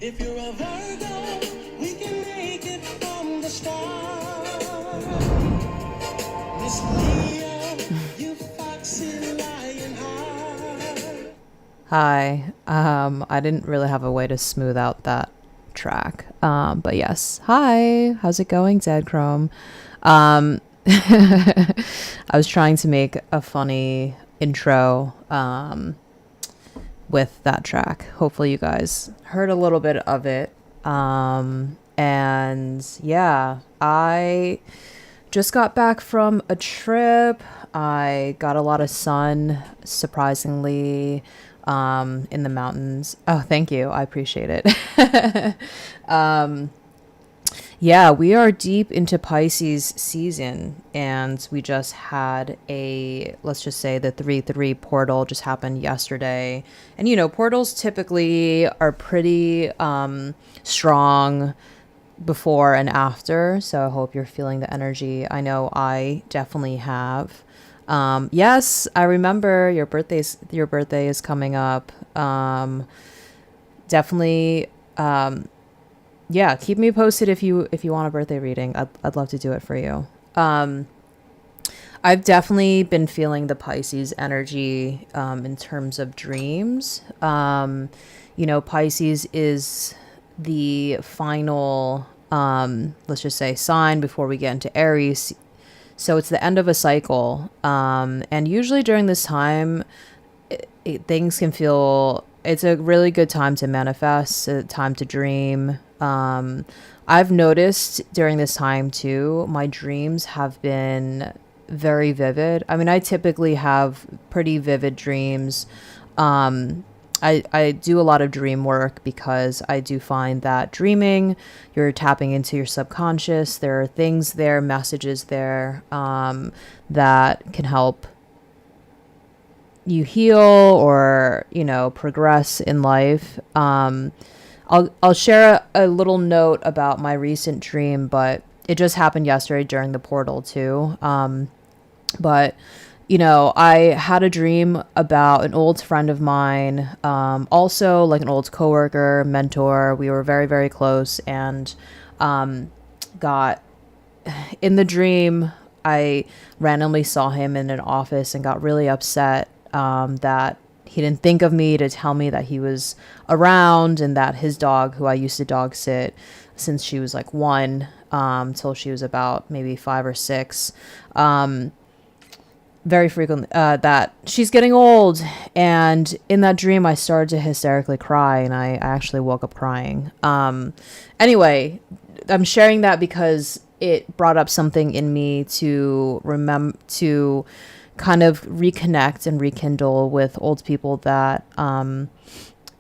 If you're a Virgo, we can make it from the start. Miss Leo, you foxy lion heart. Hi. I didn't really have a way to smooth out that track. But yes. Hi. How's it going, Zed Chrome? Um, I was trying to make a funny intro with that track. Hopefully, you guys heard a little bit of it. And yeah, I just got back from a trip. I got a lot of sun, surprisingly, in the mountains. Oh, thank you. I appreciate it. um, yeah, we are deep into Pisces season, and we just had let's just say the 3-3 portal just happened yesterday. And, portals typically are pretty strong before and after. So I hope you're feeling the energy. I know I definitely have. Yes, I remember your birthday is coming up. Definitely. Yeah, keep me posted if you want a birthday reading. I'd love to do it for you. I've definitely been feeling the Pisces energy in terms of dreams. Pisces is the final, let's just say, sign before we get into Aries. So it's the end of a cycle. And usually during this time, things can feel, it's a really good time to manifest, a time to dream. I've noticed during this time too, my dreams have been very vivid. I mean, I typically have pretty vivid dreams. I do a lot of dream work because I do find that dreaming, you're tapping into your subconscious. There are things there, messages there, that can help you heal or, progress in life. I'll share a little note about my recent dream, but it just happened yesterday during the portal too. But I had a dream about an old friend of mine, also like an old coworker, mentor. We were very, very close, and got in the dream. I randomly saw him in an office and got really upset that he didn't think of me to tell me that he was around, and that his dog, who I used to dog sit since she was like 1, till she was about maybe 5 or 6, very frequently, that she's getting old. And in that dream, I started to hysterically cry, and I actually woke up crying. Anyway, I'm sharing that because it brought up something in me to remember, to kind of reconnect and rekindle with old people that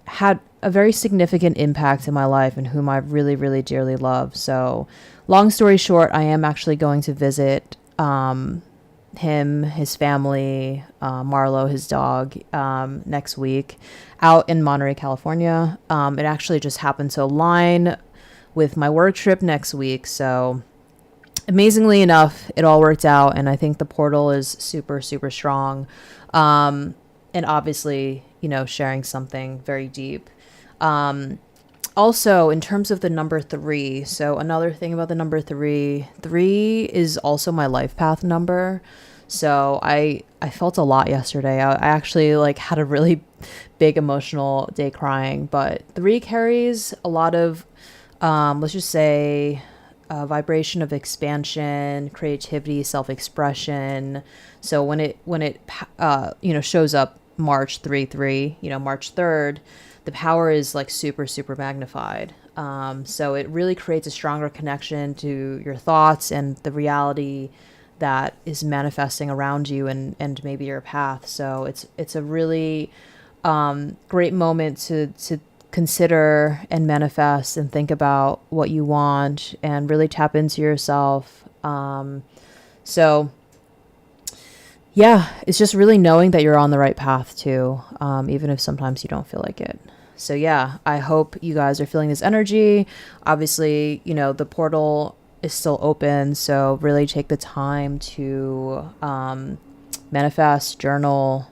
had a very significant impact in my life and whom I really, really dearly love. So long story short, I am actually going to visit him, his family, Marlo, his dog, next week out in Monterey, California. It actually just happened to align with my work trip next week. So amazingly enough, it all worked out. And I think the portal is super, super strong. And obviously, sharing something very deep. Also, in terms of the number 3, so another thing about the number 3 is also my life path number. So I felt a lot yesterday. I actually had a really big emotional day crying, but 3 carries a lot of, let's just say, vibration of expansion, creativity, self-expression. So when it shows up March 3/3, March 3rd, the power is super, super magnified. So it really creates a stronger connection to your thoughts and the reality that is manifesting around you, and maybe your path. So it's a really great moment to consider and manifest and think about what you want and really tap into yourself. So yeah, it's just really knowing that you're on the right path too, even if sometimes you don't feel like it. So yeah, I hope you guys are feeling this energy. Obviously, the portal is still open, so really take the time to manifest, journal,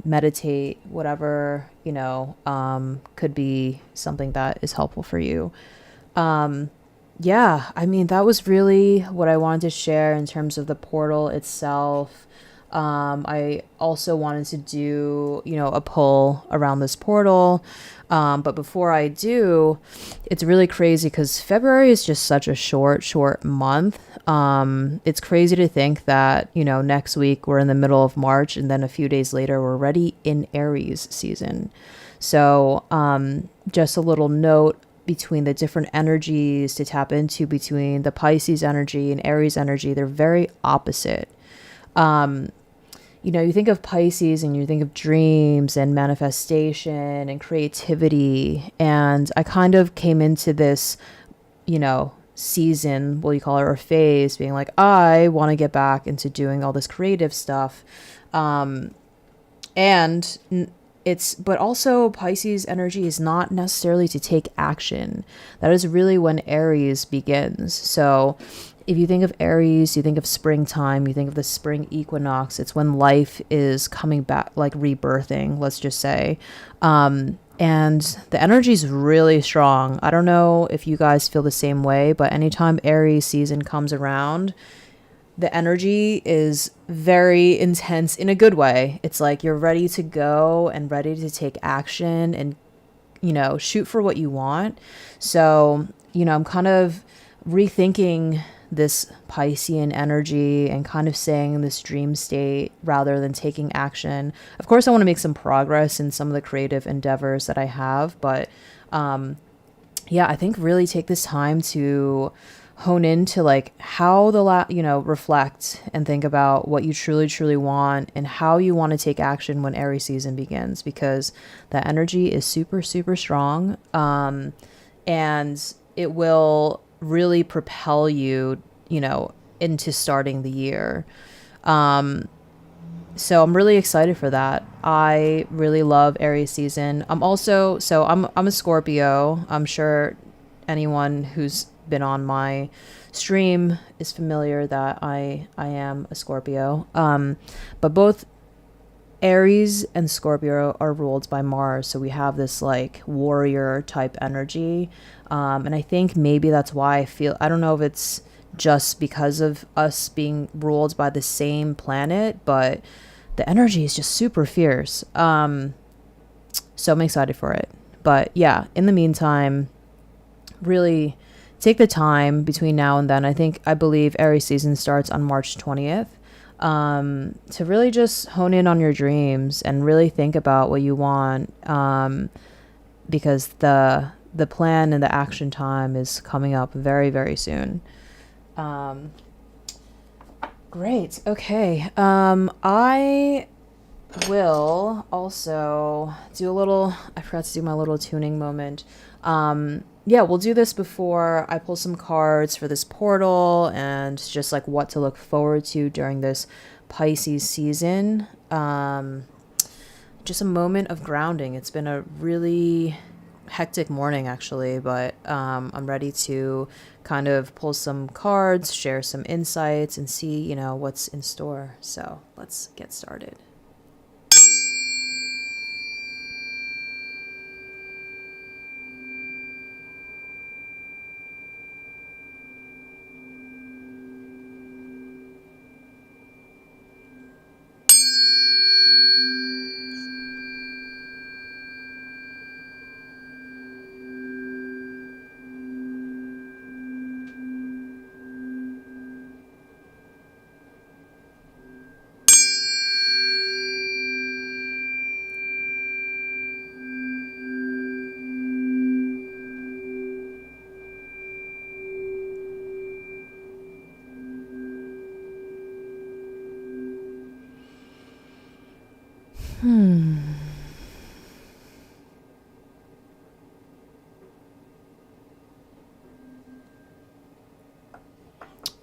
meditate, whatever could be something that is helpful for you. Yeah, I mean, that was really what I wanted to share in terms of the portal itself. I also wanted to do, a pull around this portal. But before I do, it's really crazy because February is just such a short month. It's crazy to think that, next week we're in the middle of March and then a few days later we're already in Aries season. So, just a little note between the different energies to tap into between the Pisces energy and Aries energy. They're very opposite. You think of Pisces and you think of dreams and manifestation and creativity. And I kind of came into this, season, what you call it, or phase, being like, I want to get back into doing all this creative stuff. And but also Pisces energy is not necessarily to take action. That is really when Aries begins. So if you think of Aries, you think of springtime, you think of the spring equinox. It's when life is coming back, like rebirthing, let's just say. And the energy is really strong. I don't know if you guys feel the same way, but anytime Aries season comes around, the energy is very intense in a good way. It's like you're ready to go and ready to take action and, shoot for what you want. So, I'm kind of rethinking this Piscean energy and kind of staying in this dream state rather than taking action. Of course, I want to make some progress in some of the creative endeavors that I have, but yeah, I think really take this time to hone into like how reflect and think about what you truly want and how you want to take action when Aries season begins, because that energy is super strong, and it will really propel you, into starting the year. So I'm really excited for that. I really love Aries season. I'm a Scorpio. I'm sure anyone who's been on my stream is familiar that I am a Scorpio. But both Aries and Scorpio are ruled by Mars, so we have this like warrior type energy. And I think maybe that's why I don't know if it's just because of us being ruled by the same planet, but the energy is just super fierce. So I'm excited for it. But yeah, in the meantime, really take the time between now and then. I believe Aries season starts on March 20th. To really just hone in on your dreams and really think about what you want. Because the plan and the action time is coming up very, very soon. Great. Okay. I will also do I forgot to do my little tuning moment. Yeah, we'll do this before I pull some cards for this portal and just like what to look forward to during this Pisces season. Just a moment of grounding. It's been a really hectic morning actually, but I'm ready to kind of pull some cards, share some insights, and see, what's in store. So let's get started.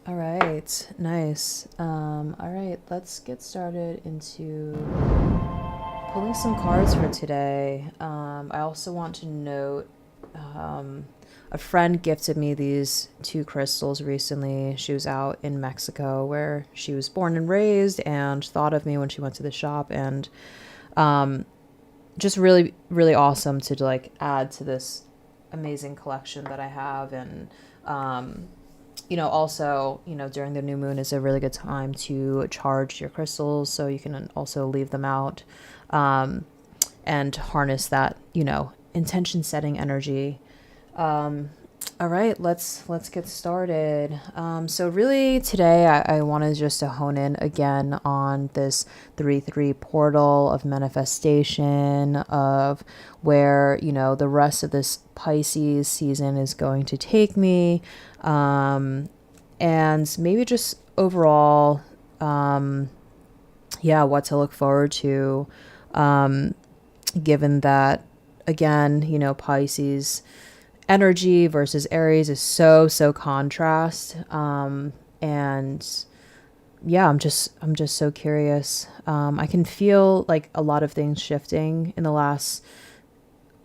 All right, nice. All right, let's get started into pulling some cards for today. I also want to note, a friend gifted me these two crystals recently. She was out in Mexico where she was born and raised and thought of me when she went to the shop. And just really, really awesome to like add to this amazing collection that I have. And, also, during the new moon is a really good time to charge your crystals. So you can also leave them out, and harness that, intention setting energy. All right, let's get started. So really today I wanted just to hone in again on this 3-3 portal of manifestation, of where, the rest of this Pisces season is going to take me. And maybe just overall, what to look forward to, given that, again, Pisces energy versus Aries is so contrast. And yeah, I'm just so curious. I can feel like a lot of things shifting in the last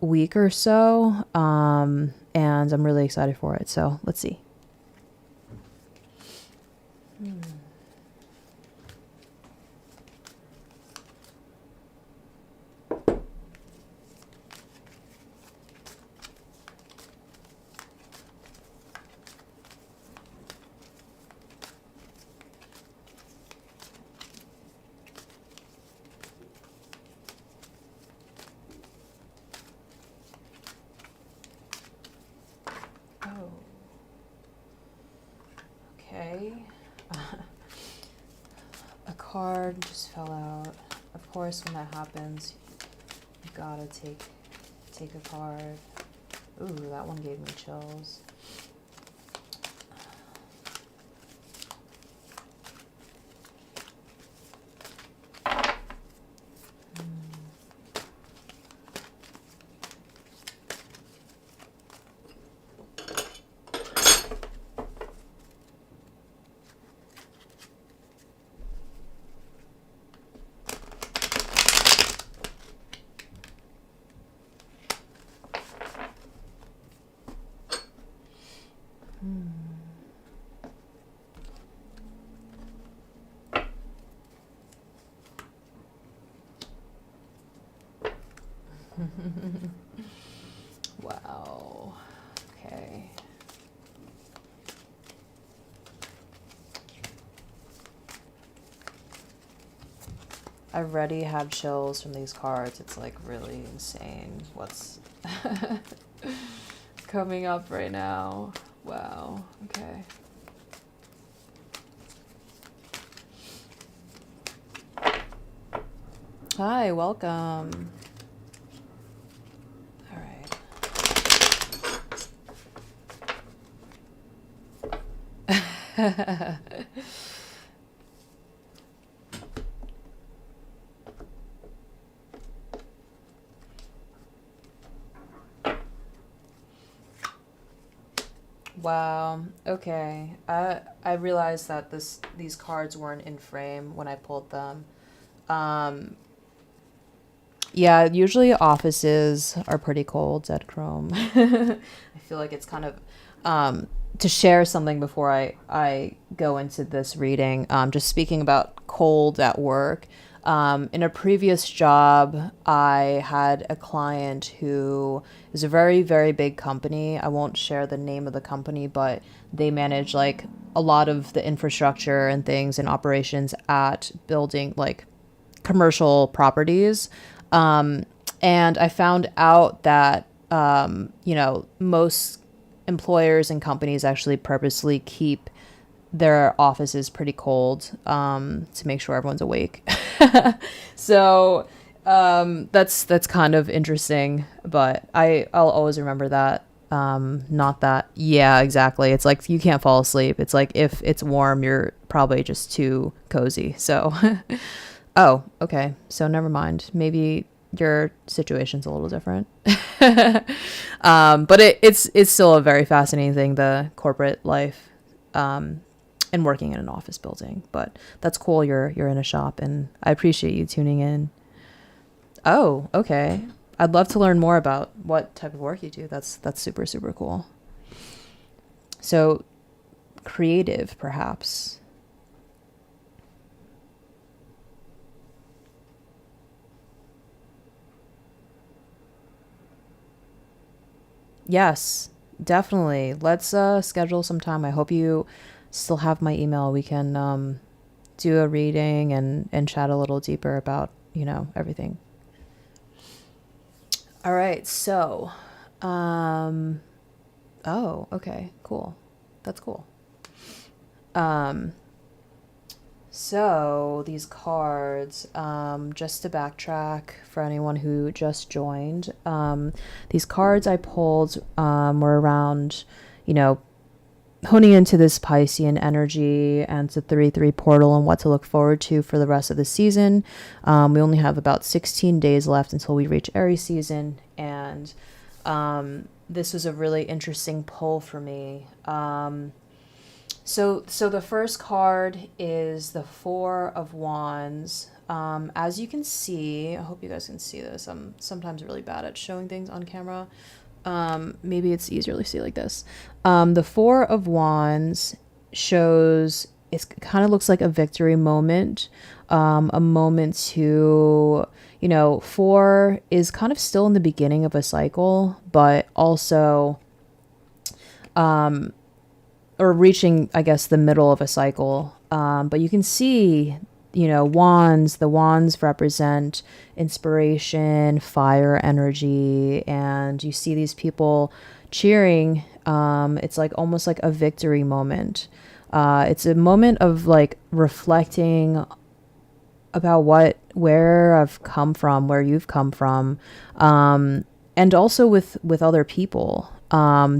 week or so. And I'm really excited for it. So let's see. Oh, okay. A card just fell out. Of course, when that happens, you gotta take a card. Ooh, that one gave me chills. Wow. Okay. I already have chills from these cards. It's like really insane what's coming up right now. Wow. Okay. Hi, welcome. All right. Wow. Okay. I realized that these cards weren't in frame when I pulled them. Um, yeah, usually offices are pretty cold at Chrome. I feel like it's kind of to share something before I go into this reading. Just speaking about cold at work. In a previous job, I had a client who is a very, very big company. I won't share the name of the company, but they manage like a lot of the infrastructure and things and operations at building like commercial properties. Um, and I found out that, most employers and companies actually purposely keep their offices pretty cold, to make sure everyone's awake. So that's kind of interesting, but I'll always remember that. Not that, yeah, exactly. It's like you can't fall asleep. It's like if it's warm, you're probably just too cozy. So, oh, okay. So never mind. Maybe your situation's a little different. But it's still a very fascinating thing, the corporate life. And working in an office building, but that's cool. You're in a shop, and I appreciate you tuning in. Oh, okay. I'd love to learn more about what type of work you do. That's super, super cool. So creative, perhaps. Yes, definitely. Let's schedule some time. I hope you still have my email. We can do a reading and chat a little deeper about, everything. All right. So, um oh, okay. Cool. That's cool. Um So these cards, just to backtrack for anyone who just joined, these cards I pulled were around, you know, honing into this Piscean energy and it's a 3-3 portal and what to look forward to for the rest of the season. We only have about 16 days left until we reach Aries season, and this was a really interesting pull for me. So the first card is the Four of Wands. As you can see, I hope you guys can see this. I'm sometimes really bad at showing things on camera. Maybe it's easier to see like this. The Four of Wands shows, it kind of looks like a victory moment, a moment to, four is kind of still in the beginning of a cycle, but also, or reaching, I guess, the middle of a cycle. But you can see, wands, the wands represent inspiration, fire energy, and you see these people cheering. It's like almost like a victory moment. It's a moment of like reflecting about where I've come from, where you've come from, and also with other people.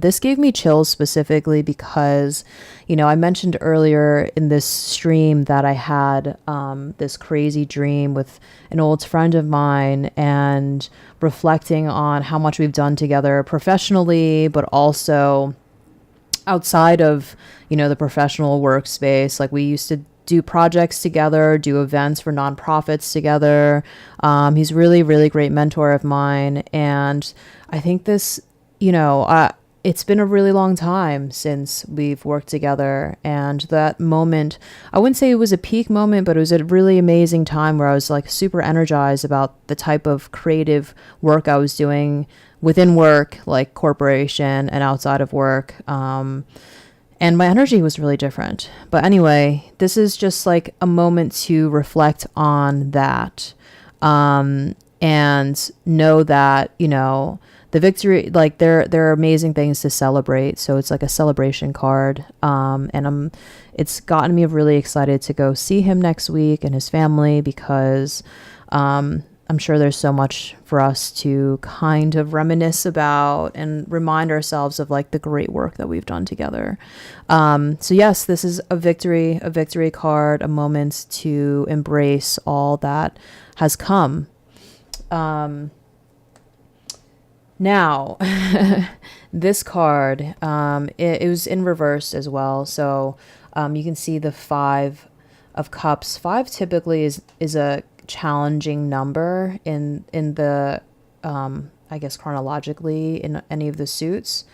This gave me chills specifically because, I mentioned earlier in this stream that I had this crazy dream with an old friend of mine, and reflecting on how much we've done together professionally, but also outside of, the professional workspace. Like we used to do projects together, do events for nonprofits together. He's really, really great mentor of mine. And I think this, it's been a really long time since we've worked together. And that moment, I wouldn't say it was a peak moment, but it was a really amazing time where I was like super energized about the type of creative work I was doing within work, like corporation and outside of work. And my energy was really different. But anyway, this is just like a moment to reflect on that, and know that, the victory, like there are amazing things to celebrate. So it's like a celebration card. And it's gotten me really excited to go see him next week and his family, because I'm sure there's so much for us to kind of reminisce about and remind ourselves of like the great work that we've done together. So yes, this is a victory card, a moment to embrace all that has come. Now, this card, it was in reverse as well. So you can see the Five of Cups. Five typically is a challenging number in the, I guess chronologically in any of the suits.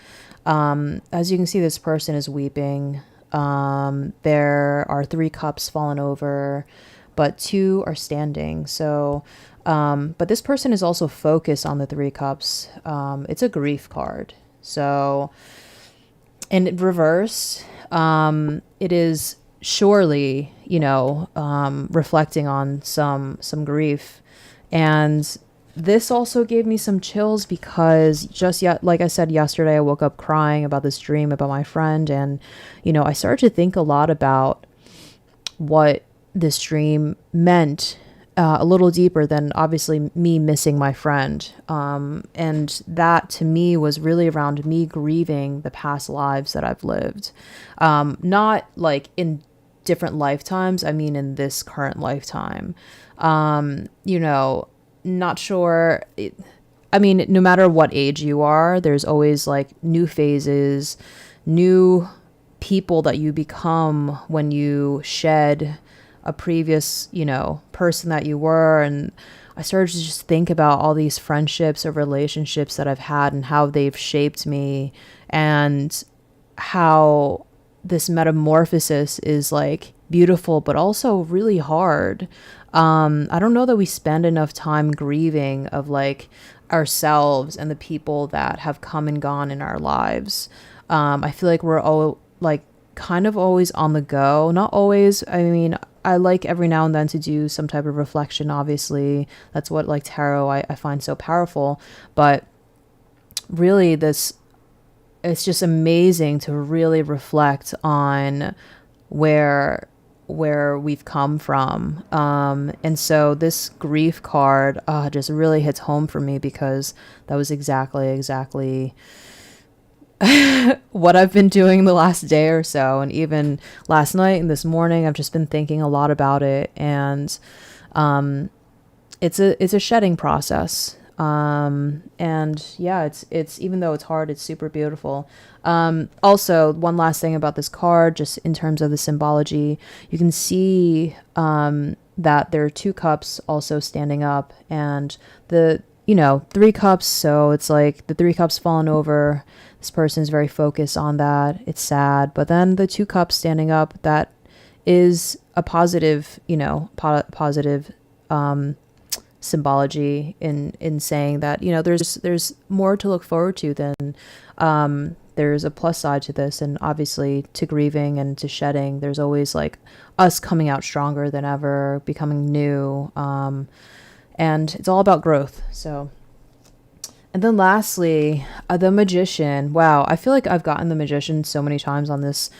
As you can see, this person is weeping. There are 3 cups fallen over, but 2 are standing. So, but this person is also focused on the 3 cups. It's a grief card. So in reverse, it is surely, reflecting on some grief. And this also gave me some chills because like I said yesterday, I woke up crying about this dream about my friend. And, I started to think a lot about what this dream meant, a little deeper than obviously me missing my friend. And that to me was really around me grieving the past lives that I've lived. Not like in different lifetimes. I mean, in this current lifetime, not sure. No matter what age you are, there's always like new phases, new people that you become when you shed a previous, person that you were. And I started to just think about all these friendships or relationships that I've had and how they've shaped me, and how this metamorphosis is like beautiful, but also really hard. I don't know that we spend enough time grieving of like ourselves and the people that have come and gone in our lives. I feel like we're all like kind of always on the go. Not always. I mean, I like every now and then to do some type of reflection. Obviously, that's what like tarot I find so powerful. But really, this it's just amazing to really reflect on where we've come from. And so this grief card just really hits home for me because that was exactly what I've been doing the last day or so. And even last night and this morning, I've just been thinking a lot about it. And it's a shedding process. And yeah, it's even though it's hard, it's super beautiful. Also, one last thing about this card, just in terms of the symbology, you can see that there are two cups also standing up, and the three cups. So it's like the three cups fallen over. This person's very focused on that. It's sad, but then the two cups standing up, that is a positive, positive symbology in saying that there's more to look forward to than there's a plus side to this. And obviously to grieving and to shedding, there's always like us coming out stronger than ever, becoming new, and it's all about growth. So, and then lastly, the Magician. Wow, I feel like I've gotten the Magician so many times on this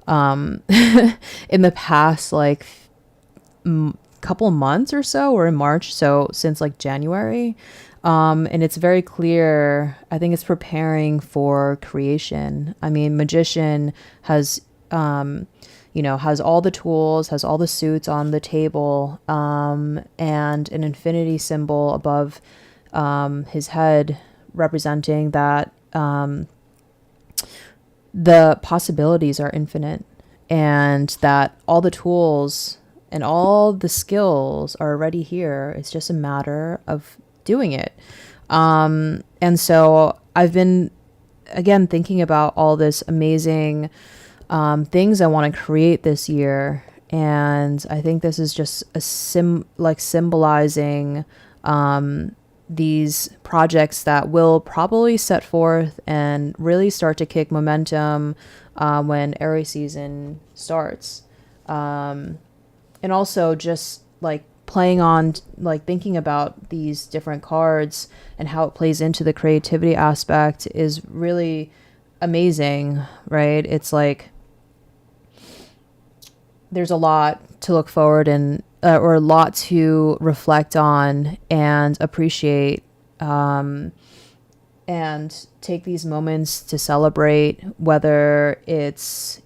in the past like couple months or so, or in March, so since like January. And it's very clear, I think it's preparing for creation. I mean, Magician has has all the tools, has all the suits on the table, and an infinity symbol above his head, representing that the possibilities are infinite, and that all the tools and all the skills are already here. It's just a matter of doing it. And so I've been, again, thinking about all this amazing things I want to create this year. And I think this is just a symbolizing these projects that will probably set forth and really start to kick momentum when Aries season starts. And also just like playing on, like thinking about these different cards and how it plays into the creativity aspect is really amazing, right? It's like there's a lot to look forward and or a lot to reflect on and appreciate, and take these moments to celebrate, whether it's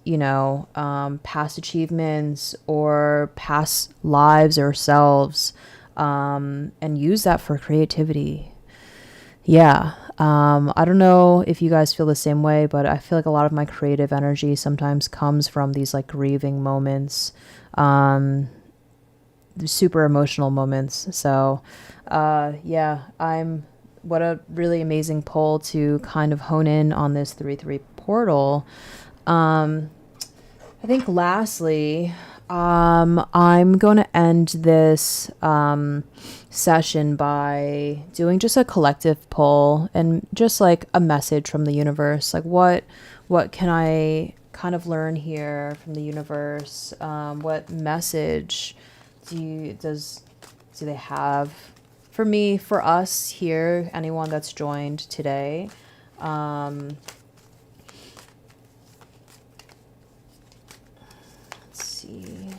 past achievements or past lives or selves, and use that for creativity. Yeah. I don't know if you guys feel the same way, but I feel like a lot of my creative energy sometimes comes from these like grieving moments, super emotional moments. So yeah, what a really amazing poll to kind of hone in on this 3-3 portal. I think lastly, I'm going to end this session by doing just a collective poll and just like a message from the universe. Like what can I kind of learn here from the universe? What message do they have for me, for us here, anyone that's joined today? Let's see.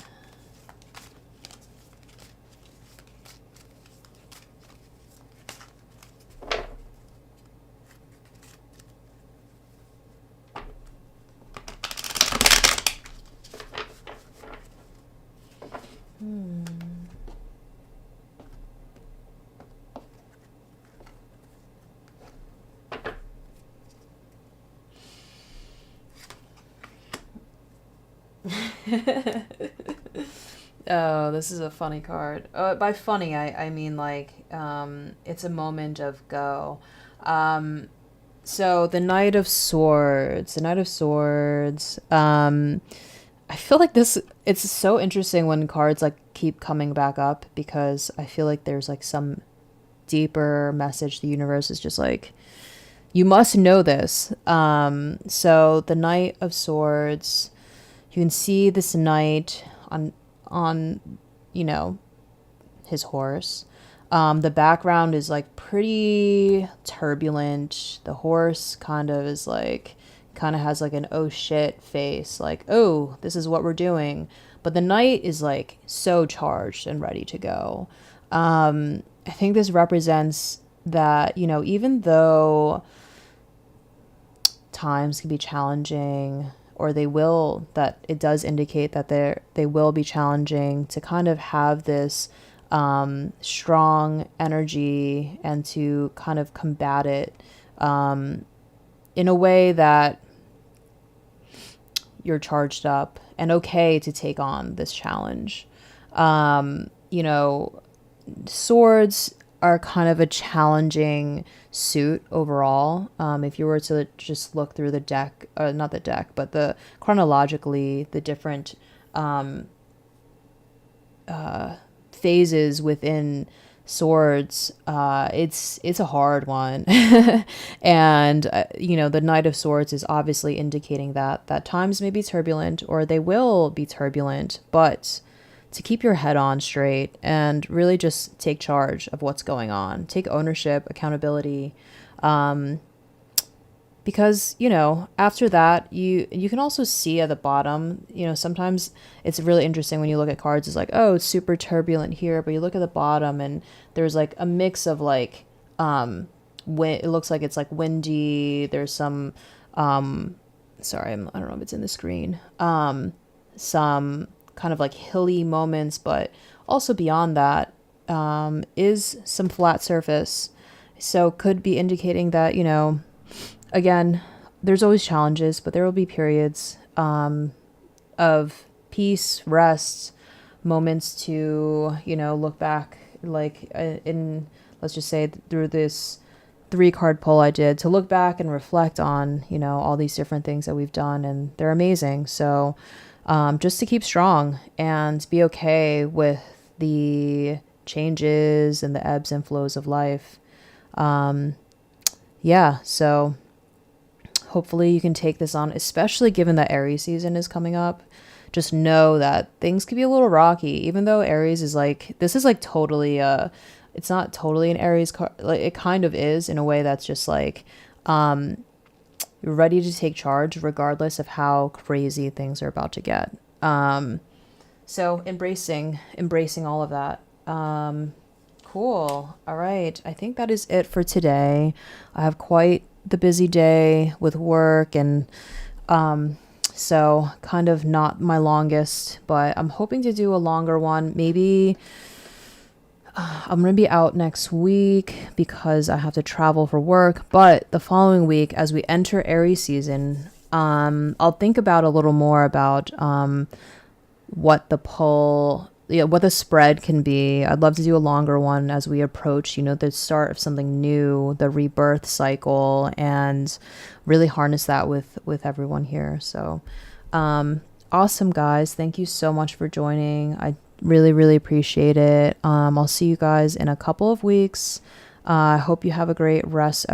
Oh, this is a funny card. By funny, I mean like it's a moment of go. So the Knight of Swords. The Knight of Swords. I feel like it's so interesting when cards like keep coming back up, because I feel like there's like some deeper message the universe is just like, you must know this. So the Knight of Swords, you can see this knight on you know, his horse. The background is like pretty turbulent. The horse kind of is like, kind of has like an oh shit face, like, oh, this is what we're doing. But the knight is like so charged and ready to go. I think this represents that, you know, even though times can be challenging, or that it does indicate that they will be challenging, to kind of have this strong energy and to kind of combat it in a way that you're charged up and okay to take on this challenge. You know, swords are kind of a challenging suit overall. If you were to just look through the deck, not the deck, but the chronologically, the different phases within swords, it's a hard one. And you know, the Knight of Swords is obviously indicating that times may be turbulent, or they will be turbulent, but to keep your head on straight and really just take charge of what's going on, take ownership, accountability, because, you know, after that, you can also see at the bottom, you know, sometimes it's really interesting when you look at cards, it's like, oh, it's super turbulent here, but you look at the bottom and there's like a mix of like it looks like it's like windy, there's some sorry, I don't know if it's in the screen, some kind of like hilly moments, but also beyond that is some flat surface. So could be indicating that, you know, again, there's always challenges, but there will be periods of peace, rest, moments to, you know, look back, like in, let's just say through this 3-card pull I did, to look back and reflect on, you know, all these different things that we've done, and they're amazing. So just to keep strong and be okay with the changes and the ebbs and flows of life. Yeah, so hopefully you can take this on, especially given that Aries season is coming up. Just know that things could be a little rocky, even though Aries is like, this is like totally, it's not totally an Aries card. Like, it kind of is in a way that's just like, you're ready to take charge regardless of how crazy things are about to get. So embracing all of that. Cool. All right. I think that is it for today. I have quite the busy day with work, and so kind of not my longest, but I'm hoping to do a longer one. Maybe I'm going to be out next week because I have to travel for work, but the following week, as we enter Aries season, I'll think about a little more about what the spread can be. I'd love to do a longer one as we approach, you know, the start of something new, the rebirth cycle, and really harness that with everyone here. So awesome, guys. Thank you so much for joining. I really, really appreciate it. I'll see you guys in a couple of weeks. I hope you have a great rest of your